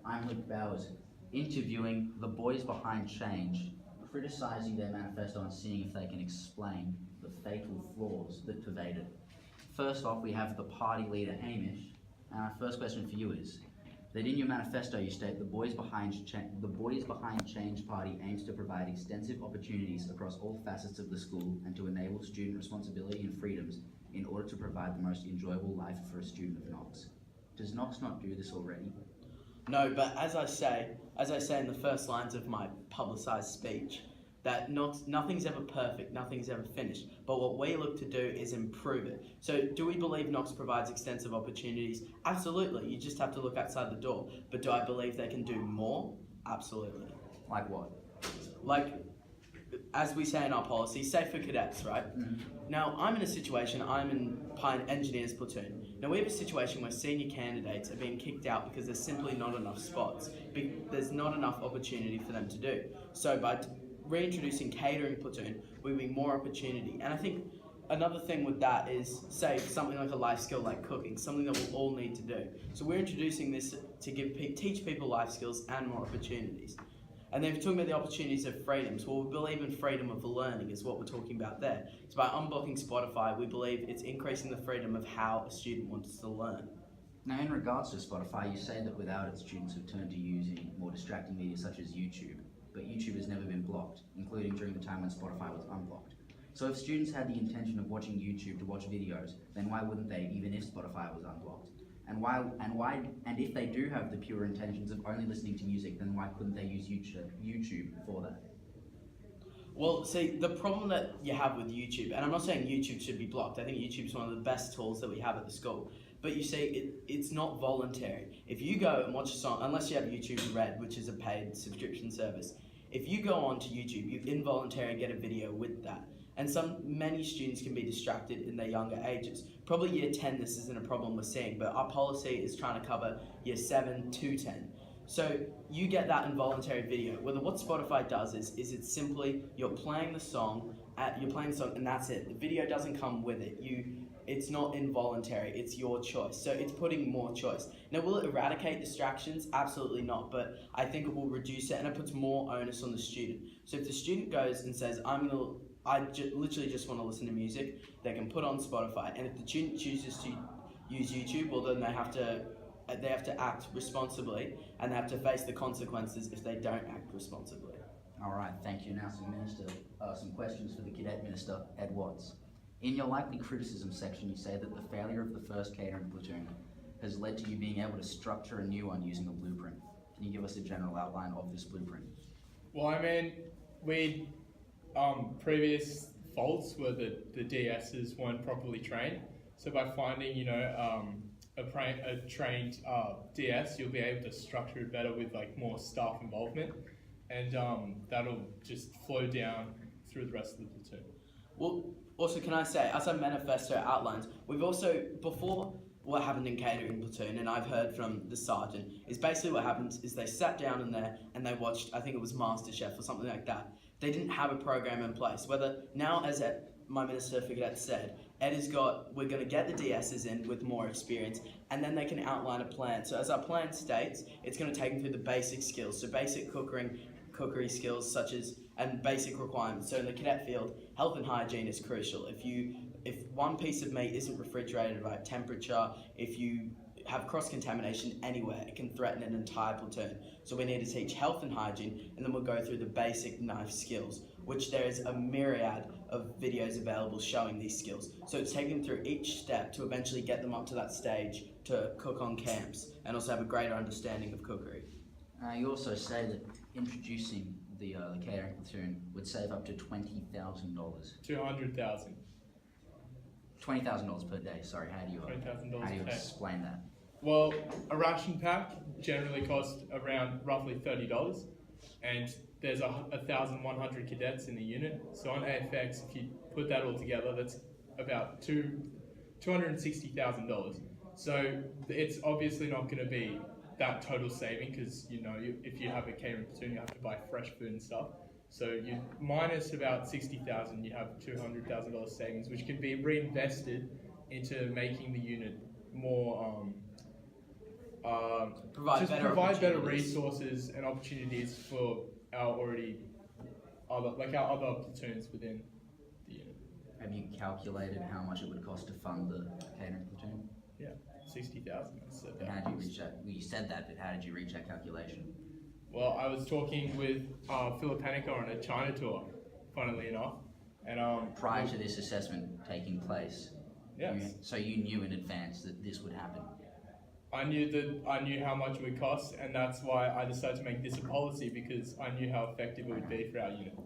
I'm Luke Bowers, interviewing the boys behind Change, criticising their manifesto and seeing if they can explain the fatal flaws that pervade it. First off, we have the party leader, Hamish. And our first question for you is that in your manifesto you state the Boys Behind Change Party aims to provide extensive opportunities across all facets of the school and to enable student responsibility and freedoms in order to provide the most enjoyable life for a student of Knox. Does Knox not do this already? No, but as I say in the first lines of my publicised speech, that nothing's ever perfect, nothing's ever finished. But what we look to do is improve it. So do we believe Knox provides extensive opportunities? Absolutely. You just have to look outside the door. But do I believe they can do more? Absolutely. Like what? Like, as we say in our policy, say for cadets, right? Now, I'm in a situation, I'm in Pine Engineers Platoon. Now, we have a situation where senior candidates are being kicked out because there's simply not enough spots. There's not enough opportunity for them to do. So by reintroducing catering platoon, we bring more opportunity. And I think another thing with that is, say, something like a life skill like cooking, something that we'll all need to do. So we're introducing this to teach people life skills and more opportunities. And then if you're talking about the opportunities of freedoms, well, we believe in freedom of learning is what we're talking about there. So by unblocking Spotify, we believe it's increasing the freedom of how a student wants to learn. Now, in regards to Spotify, you say that without it, students have turned to using more distracting media such as YouTube, but YouTube has never been blocked, including during the time when Spotify was unblocked. So if students had the intention of watching YouTube to watch videos, then why wouldn't they, even if Spotify was unblocked? And if they do have the pure intentions of only listening to music, then why couldn't they use YouTube for that? Well, see, the problem that you have with YouTube, and I'm not saying YouTube should be blocked, I think YouTube is one of the best tools that we have at the school, but you see, it's not voluntary. If you go and watch a song, unless you have YouTube Red, which is a paid subscription service, if you go onto YouTube, you involuntarily get a video with that. And many students can be distracted in their younger ages. Probably year 10, this isn't a problem we're seeing, but our policy is trying to cover year 7 to 10. So you get that involuntary video. Whether what Spotify does is it's simply you're playing the song, and that's it. The video doesn't come with it. It's not involuntary, it's your choice. So it's putting more choice. Now, will it eradicate distractions? Absolutely not, but I think it will reduce it and it puts more onus on the student. So if the student goes and says, literally just want to listen to music, they can put on Spotify. And if the student chooses to use YouTube, well then they have to act responsibly and they have to face the consequences if they don't act responsibly. All right, thank you. Now some questions for the Cadet Minister, Ed Watts. In your likely criticism section, you say that the failure of the first catering platoon has led to you being able to structure a new one using a blueprint. Can you give us a general outline of this blueprint? Well, I mean, previous faults were that the DSs weren't properly trained. So by finding, a trained DS, you'll be able to structure it better with like more staff involvement, and that'll just flow down through the rest of the platoon. Well, also can I say, as our manifesto outlines, we've also, before what happened in catering platoon, and I've heard from the sergeant, is basically what happens is they sat down in there and they watched, I think it was MasterChef or something like that. They didn't have a program in place. Whether now, as my Minister for Cadets said, we're going to get the DSs in with more experience, and then they can outline a plan. So as our plan states, it's going to take them through the basic skills, so basic cookery skills and basic requirements. So in the cadet field, health and hygiene is crucial. If one piece of meat isn't refrigerated at right temperature, if you have cross-contamination anywhere, it can threaten an entire platoon. So we need to teach health and hygiene, and then we'll go through the basic knife skills, which there is a myriad of videos available showing these skills. So it's taking them through each step to eventually get them up to that stage to cook on camps and also have a greater understanding of cookery. You also say that introducing the catering platoon would save up to $20,000. $200,000. $20,000 per day. Sorry, how do you $20,000 explain that? Well, a ration pack generally costs around roughly $30, and there's 1,100 cadets in the unit. So on AFX, if you put that all together, that's about $260,000. So it's obviously not going to be that total saving because if you have a catering platoon, you have to buy fresh food and stuff. So you minus about $60,000, you have $200,000 savings, which can be reinvested into making the unit more Provide better better opportunities. resources and opportunities for our other platoons within the unit. Have you calculated how much it would cost to fund the catering platoon? 60,000. That's And how did you reach that? Well, you said that, but how did you reach that calculation? Well, I was talking with Philippanica on a China tour, funnily enough, and Prior to this assessment taking place, yes, so you knew in advance that this would happen. I knew how much it would cost, and that's why I decided to make this a policy, because I knew how effective it would be for our unit.